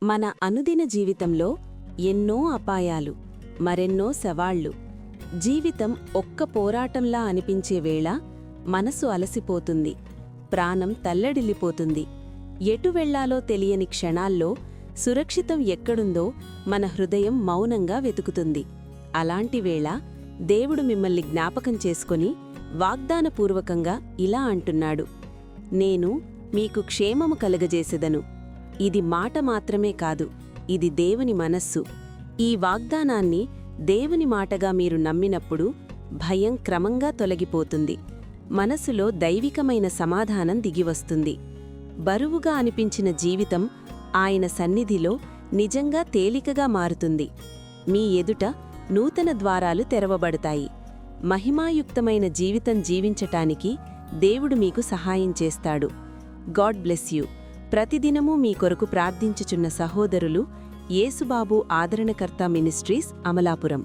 మన అనుదిన జీవితంలో ఎన్నో అపాయాలు, మరెన్నో సవాళ్లు. జీవితం ఒక్క పోరాటంలా అనిపించే వేళ మనసు అలసిపోతుంది, ప్రాణం తల్లడిల్లిపోతుంది. ఎటు వెళ్లాలో తెలియని క్షణాల్లో సురక్షితం ఎక్కడుందో మన హృదయం మౌనంగా వెతుకుతుంది. అలాంటి వేళ దేవుడు మిమ్మల్ని జ్ఞాపకం చేసుకుని వాగ్దానపూర్వకంగా ఇలా అంటున్నాడు: నేను మీకు క్షేమము కలుగజేసెదను. ఇది మాట మాత్రమే కాదు, ఇది దేవుని మనస్సు. ఈ వాగ్దానాన్ని దేవుని మాటగా మీరు నమ్మినప్పుడు భయం క్రమంగా తొలగిపోతుంది. మనసులో దైవికమైన సమాధానం దిగివస్తుంది. బరువుగా అనిపించిన జీవితం ఆయన సన్నిధిలో నిజంగా తేలికగా మారుతుంది. మీ ఎదుట నూతన ద్వారాలు తెరవబడతాయి. మహిమాయుక్తమైన జీవితం జీవించటానికి దేవుడు మీకు సహాయం చేస్తాడు. God bless you. ప్రతిదినమూ మీ కొరకు ప్రార్థించుచున్న సహోదరులు యేసుబాబు ఆదరణకర్త మినిస్ట్రీస్, అమలాపురం.